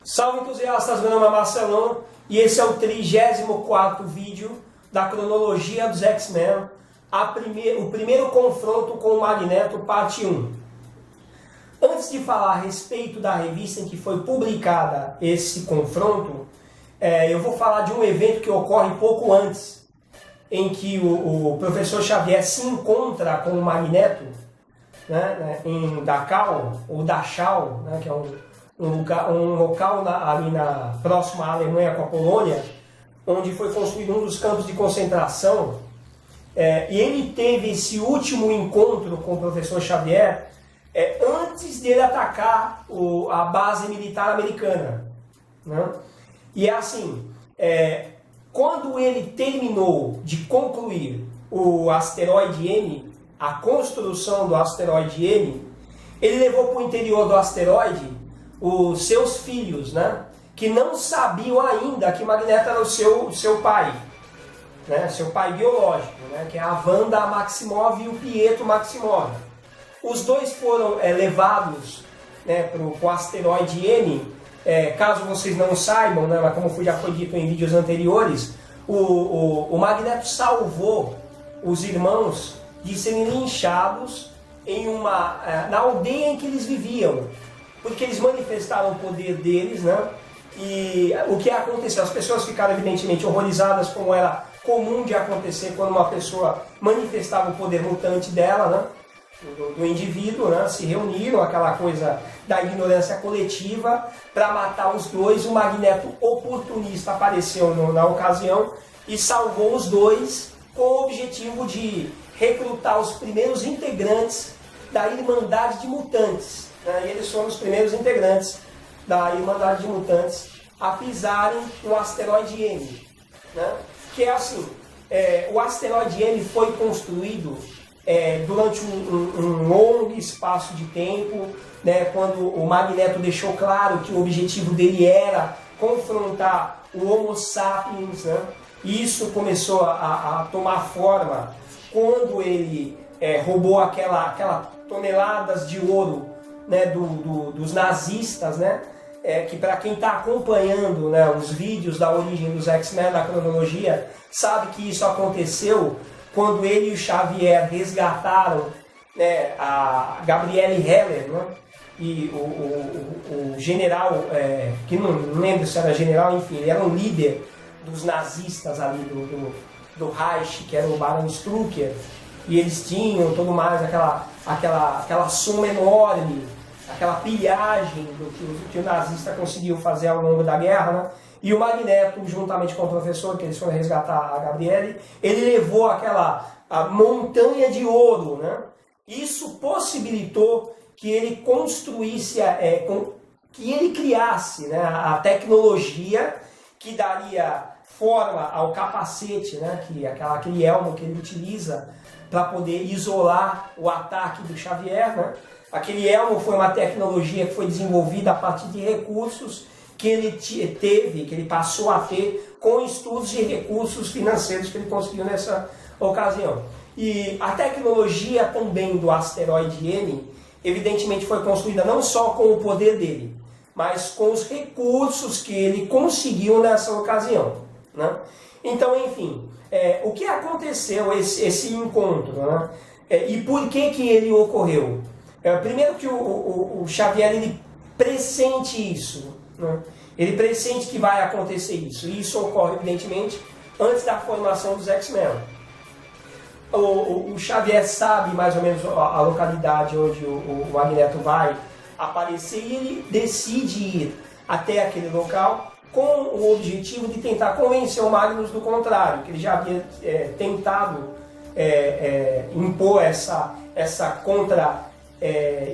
Salve entusiastas, meu nome é Marcelão e esse é o 34º vídeo da cronologia dos X-Men, o primeiro confronto com o Magneto, parte 1. Antes de falar a respeito da revista em que foi publicada esse confronto, eu vou falar de um evento que ocorre pouco antes, em que o professor Xavier se encontra com o Magneto, né, em Dachau, ou Dachau, né, que é um local ali próximo à Alemanha com a Polônia, onde foi construído um dos campos de concentração, e ele teve esse último encontro com o professor Xavier antes dele atacar a base militar americana, né? E é assim, quando ele terminou de concluir o asteroide M, a construção do asteroide M, ele levou para o interior do asteroide os seus filhos, né? Que não sabiam ainda que Magneto era o seu pai, né? Seu pai biológico, né? Que é a Wanda Maximoff e o Pietro Maximoff. Os dois foram levados, né, para o asteroide M. Caso vocês não saibam, né, mas como já foi dito em vídeos anteriores, o Magneto salvou os irmãos de serem linchados na aldeia em que eles viviam, porque eles manifestaram o poder deles, né? E o que aconteceu? As pessoas ficaram evidentemente horrorizadas, como era comum de acontecer quando uma pessoa manifestava o poder mutante dela, né? Do indivíduo, né? Se reuniram, aquela coisa da ignorância coletiva, para matar os dois. O Magneto oportunista apareceu na ocasião e salvou os dois, com o objetivo de recrutar os primeiros integrantes da Irmandade de Mutantes, né? E eles foram os primeiros integrantes da Irmandade de Mutantes a pisarem no asteroide M, né? Que é assim, o asteroide M foi construído durante um longo espaço de tempo, né, quando o Magneto deixou claro que o objetivo dele era confrontar o Homo sapiens, né? E isso começou a tomar forma quando ele roubou aquela toneladas de ouro, né, dos nazistas, né? Que para quem está acompanhando, né, os vídeos da origem dos X-Men na cronologia, sabe que isso aconteceu quando ele e o Xavier resgataram, né, a Gabrielle Heller, né, e o general, que não lembro se era general, enfim, ele era um líder dos nazistas ali do Reich, que era o Barão Strucker, e eles tinham tudo mais, aquela soma enorme, aquela pilhagem do que o nazista conseguiu fazer ao longo da guerra, né? E o Magneto, juntamente com o professor, que eles foram resgatar a Gabrielle, ele levou a montanha de ouro, né? Isso possibilitou que ele construísse, que ele criasse, né, a tecnologia que daria forma ao capacete, né, aquele elmo que ele utiliza para poder isolar o ataque do Xavier, né? Aquele elmo foi uma tecnologia que foi desenvolvida a partir de recursos que ele teve, que ele passou a ter com estudos e recursos financeiros que ele conseguiu nessa ocasião. E a tecnologia também do asteroide M, evidentemente foi construída não só com o poder dele, mas com os recursos que ele conseguiu nessa ocasião, né? Então, enfim, o que aconteceu esse encontro, né? E por que ele ocorreu? Primeiro que o Xavier ele pressente isso, né? Ele pressente que vai acontecer isso, e isso ocorre evidentemente antes da formação dos X-Men. O Xavier sabe mais ou menos a localidade onde o Magneto vai aparecer, e ele decide ir até aquele local com o objetivo de tentar convencer o Magnus do contrário, que ele já havia tentado impor essa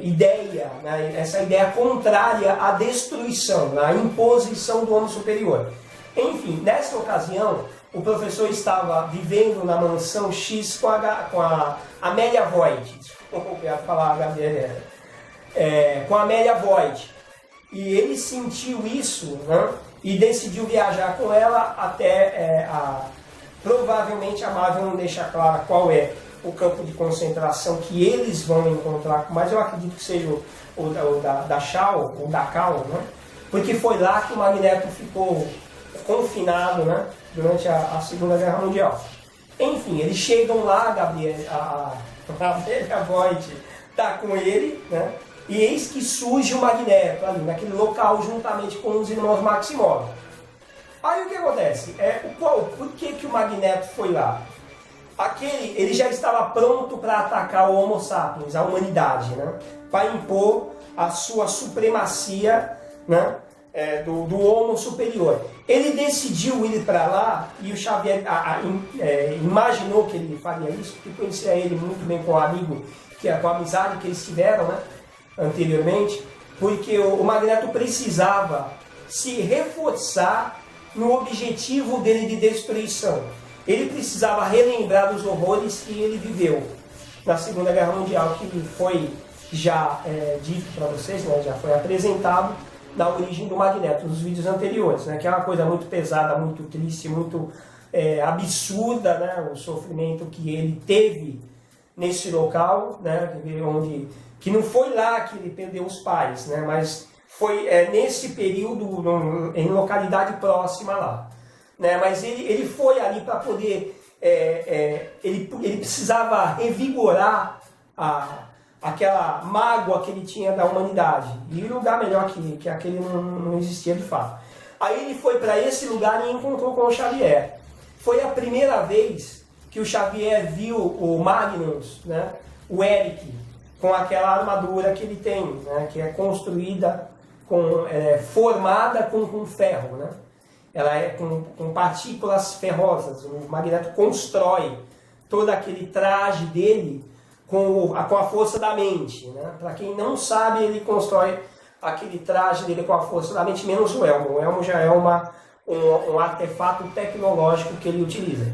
ideia, né, essa ideia contrária à destruição, à imposição do homem superior. Enfim, nessa ocasião, o professor estava vivendo na mansão X com a Amélia Void, desculpa falar a Gabriela, com a Amélia Void. E ele sentiu isso, né, e decidiu viajar com ela até provavelmente a Marvel não deixa clara qual é o campo de concentração que eles vão encontrar, mas eu acredito que seja o da Dachau, né? porque foi lá que o Magneto ficou confinado, né, durante a Segunda Guerra Mundial. Enfim, eles chegam lá, a velha Void está com ele, né, e eis que surge o Magneto ali, naquele local, juntamente com os irmãos Maximov. Aí o que acontece? Por que o Magneto foi lá? Ele já estava pronto para atacar o Homo sapiens, a humanidade, né? Para impor a sua supremacia, né? Do Homo superior. Ele decidiu ir para lá e o Xavier imaginou que ele faria isso, porque conhecia ele muito bem com o amigo, com a amizade que eles tiveram, né? Anteriormente, porque o Magneto precisava se reforçar no objetivo dele de destruição. Ele precisava relembrar dos horrores que ele viveu na Segunda Guerra Mundial, que foi já dito para vocês, né, já foi apresentado na origem do Magneto, nos vídeos anteriores, né, que é uma coisa muito pesada, muito triste, muito absurda, né, o sofrimento que ele teve nesse local, né, que não foi lá que ele perdeu os pais, né, mas foi nesse período em localidade próxima lá. Né, mas ele foi ali para poder, ele precisava revigorar aquela mágoa que ele tinha da humanidade. E lugar melhor que aquele não existia de fato. Aí ele foi para esse lugar e encontrou com o Xavier. Foi a primeira vez que o Xavier viu o Magnus, né, o Eric, com aquela armadura que ele tem, né, que é construída, formada com ferro, né? Ela é com partículas ferrosas. O Magneto constrói todo aquele traje dele com a força da mente, né? Para quem não sabe, ele constrói aquele traje dele com a força da mente, menos o elmo. O elmo já é um artefato tecnológico que ele utiliza.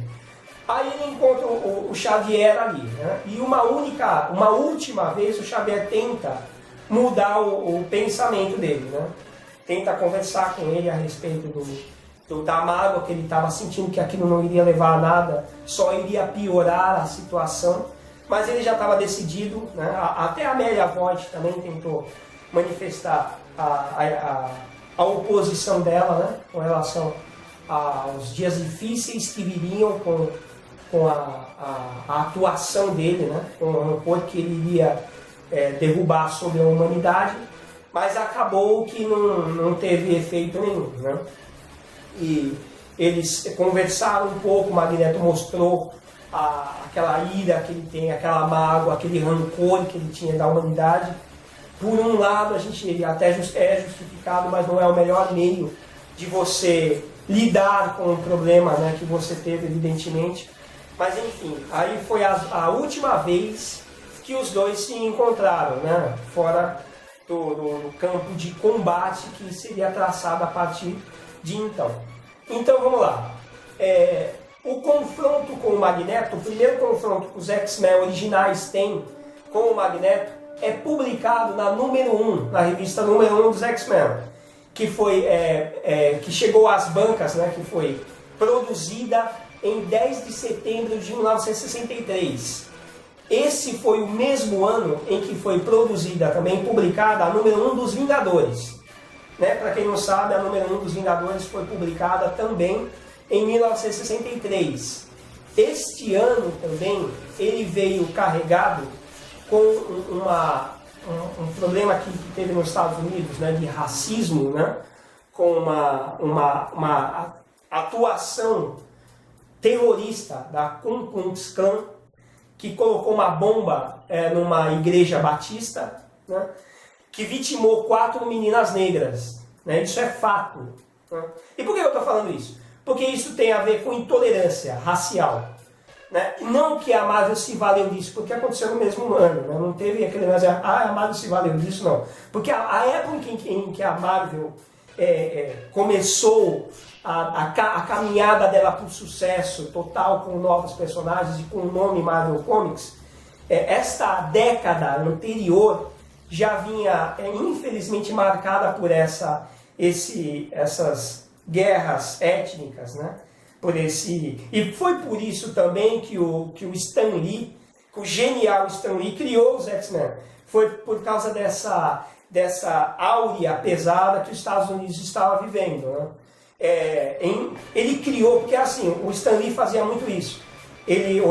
Aí ele encontra o Xavier ali, né? E uma última vez o Xavier tenta mudar o pensamento dele, né? Tenta conversar com ele a respeito da mágoa que ele estava sentindo, que aquilo não iria levar a nada, só iria piorar a situação, mas ele já estava decidido, né? Até a Amélia Void também tentou manifestar a oposição dela, né? Com relação aos dias difíceis que viriam com a atuação dele, né? Com o rancor que ele iria derrubar sobre a humanidade, mas acabou que não teve efeito nenhum, né? E eles conversaram um pouco, o Magneto mostrou aquela ira que ele tem, aquela mágoa, aquele rancor que ele tinha da humanidade. Por um lado, ele até é justificado, mas não é o melhor meio de você lidar com o problema, né, que você teve, evidentemente. Mas enfim, aí foi a última vez que os dois se encontraram, né, fora do campo de combate que seria traçado a partir de então. Então vamos lá. O confronto com o Magneto, o primeiro confronto que os X-Men originais têm com o Magneto, é publicado na número 1, na revista número 1 dos X-Men, que que chegou às bancas, né, que foi produzida em 10 de setembro de 1963. Esse foi o mesmo ano em que foi produzida, também publicada, a número 1 dos Vingadores. Né? Para quem não sabe, a número 1 dos Vingadores foi publicada também em 1963. Este ano também, ele veio carregado com um problema que teve nos Estados Unidos, né, de racismo, né, com uma atuação terrorista da Ku Klux Klan, que colocou uma bomba numa igreja batista, né, que vitimou 4 meninas negras. Né, isso é fato. Né? E por que eu estou falando isso? Porque isso tem a ver com intolerância racial. Né? Não que a Marvel se valeu disso, porque aconteceu no mesmo ano. Né? Não teve aquele negócio, a Marvel se valeu disso, não. Porque a época em que a Marvel começou a caminhada dela para o sucesso total, com novos personagens e com o nome Marvel Comics, esta década anterior já vinha, infelizmente, marcada por essas guerras étnicas, né? E foi por isso também que o Stan Lee, o genial Stan Lee, criou os X-Men. Foi por causa dessa áurea pesada que os Estados Unidos estavam vivendo, né? Ele criou, porque assim, o Stan Lee fazia muito isso. Ele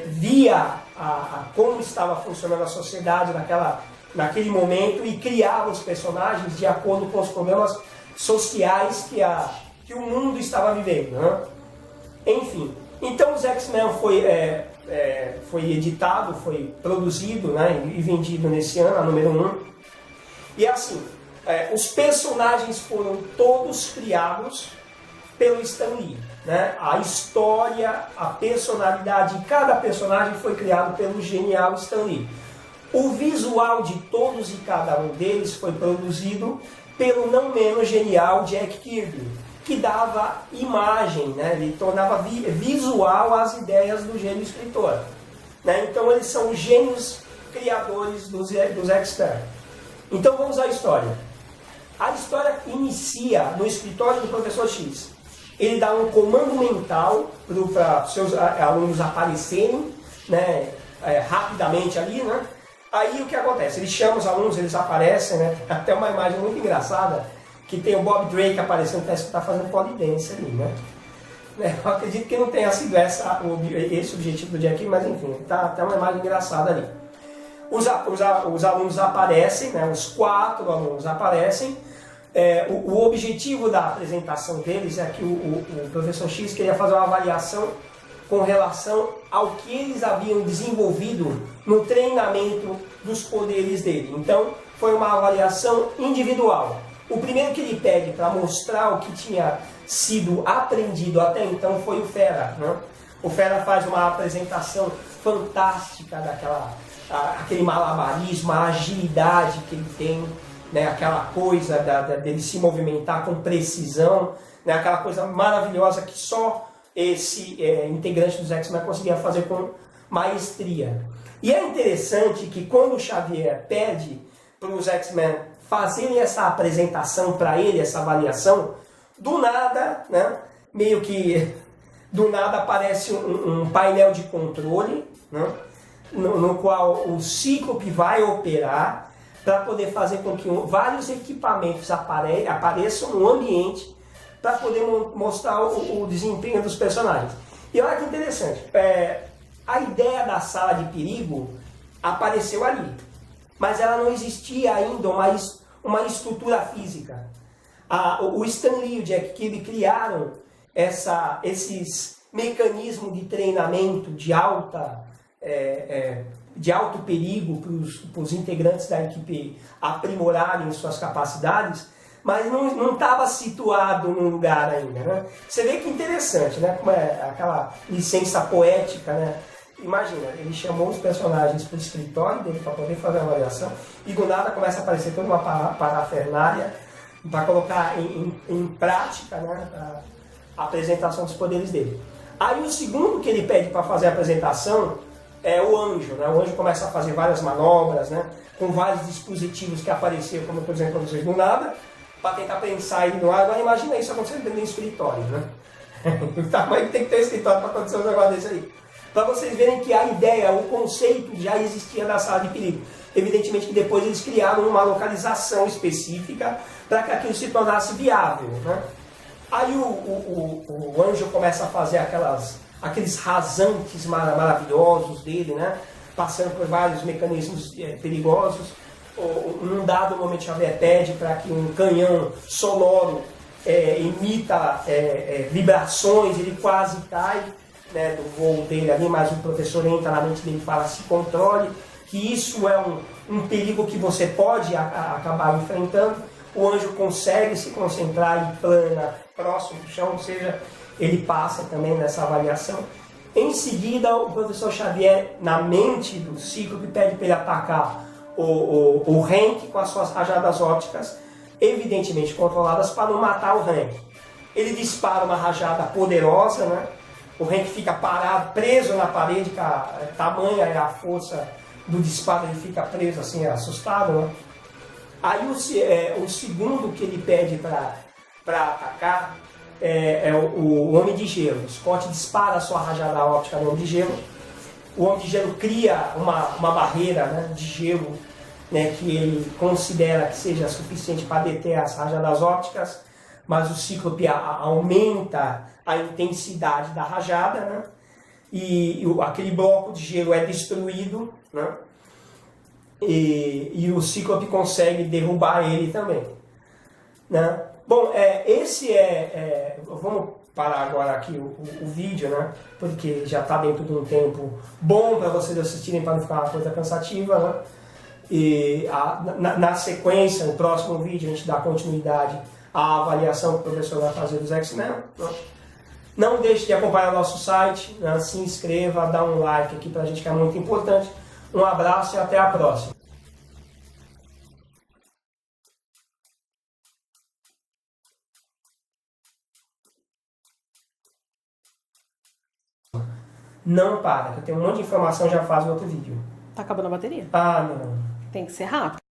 via como estava funcionando a sociedade naquele momento e criava os personagens de acordo com os problemas sociais que o mundo estava vivendo, né? Enfim, então os X-Men foi editado, foi produzido, né, e vendido nesse ano, a número 1. E assim, os personagens foram todos criados pelo Stan Lee, né? A história, a personalidade de cada personagem foi criado pelo genial Stan Lee. O visual de todos e cada um deles foi produzido pelo não menos genial Jack Kirby, que dava imagem, né? Ele tornava visual as ideias do gênio escritor, né? Então eles são os gênios criadores dos X-Men. Então vamos à história. A história inicia no escritório do Professor X. Ele dá um comando mental para seus alunos aparecerem, né, rapidamente ali, né? Aí o que acontece? Ele chama os alunos, eles aparecem, né? Tem até uma imagem muito engraçada, que tem o Bob Drake aparecendo, parece que está fazendo polidense ali, né? Eu acredito que não tenha sido esse o objetivo do Jack, mas enfim, tá até uma imagem engraçada ali. Os alunos aparecem, né? Os 4 alunos aparecem. O objetivo da apresentação deles é que o professor X queria fazer uma avaliação com relação ao que eles haviam desenvolvido no treinamento dos poderes dele. Então, foi uma avaliação individual. O primeiro que ele pede para mostrar o que tinha sido aprendido até então foi o Fera, né? O Fera faz uma apresentação fantástica aquele malabarismo, a agilidade que ele tem, né? Aquela coisa dele se movimentar com precisão, né? Aquela coisa maravilhosa que só esse integrante dos X-Men conseguia fazer com maestria. E é interessante que quando o Xavier pede para os X-Men fazerem essa apresentação para ele, essa avaliação, do nada, né, meio que do nada aparece um painel de controle, né, no qual o Cíclope vai operar para poder fazer com que vários equipamentos apareçam no ambiente para poder mostrar o desempenho dos personagens. E olha que interessante, a ideia da sala de perigo apareceu ali, mas ela não existia ainda uma estrutura física. O Stan Lee e o Jack Kirby criaram esses mecanismos de treinamento de alto perigo para os integrantes da equipe aprimorarem suas capacidades, mas não estava situado num lugar ainda, né? Você vê que interessante, né? Como é aquela licença poética, né? Imagina, ele chamou os personagens para o escritório dele para poder fazer a avaliação e do nada começa a aparecer toda uma parafernália para colocar em prática, né, a apresentação dos poderes dele. Aí o segundo que ele pede para fazer a apresentação é o Anjo, né? O Anjo começa a fazer várias manobras, né, com vários dispositivos que apareceram, como eu estou dizendo para vocês, do nada, para tentar pensar ele no ar. Agora imagina isso acontecendo dentro do escritório, né? O tamanho que tem que ter escritório para acontecer um negócio desse aí. Para vocês verem que a ideia, o conceito já existia na sala de perigo. Evidentemente que depois eles criaram uma localização específica para que aquilo se tornasse viável, né? Aí o Anjo começa a fazer aqueles rasantes maravilhosos dele, né? Passando por vários mecanismos perigosos. Num dado momento Xavier pede para que um canhão sonoro emita vibrações, ele quase cai, né, do voo dele ali, mas o professor entra na mente dele e fala: se controle, que isso é um perigo que você pode acabar enfrentando. O Anjo consegue se concentrar e plana próximo do chão, ou seja, ele passa também nessa avaliação. Em seguida, o professor Xavier, na mente do Cíclope, pede para ele atacar o Hank com as suas rajadas ópticas, evidentemente controladas para não matar o Hank. Ele dispara uma rajada poderosa, né? O Hank fica parado, preso na parede, tamanha é a força do disparo, ele fica preso assim, assustado, né? Aí o segundo que ele pede para atacar é o Homem de Gelo. O Scott dispara a sua rajada óptica no Homem de Gelo. O Homem de Gelo cria uma barreira, né, de gelo né, que ele considera que seja suficiente para deter as rajadas ópticas, mas o Cíclope aumenta a intensidade da rajada, né, e aquele bloco de gelo é destruído, né, e o Cíclope consegue derrubar ele também, né. Bom, vamos parar agora aqui o vídeo, né, porque já está dentro de um tempo bom para vocês assistirem, para não ficar uma coisa cansativa, né. E na sequência, no próximo vídeo, a gente dá continuidade à avaliação que o professor vai fazer dos X-Men. Né? Não deixe de acompanhar nosso site, né? Se inscreva, dá um like aqui pra gente que é muito importante. Um abraço e até a próxima. Não para, que eu tenho um monte de informação, já faz o outro vídeo. Tá acabando a bateria. Ah, não. Tem que ser rápido.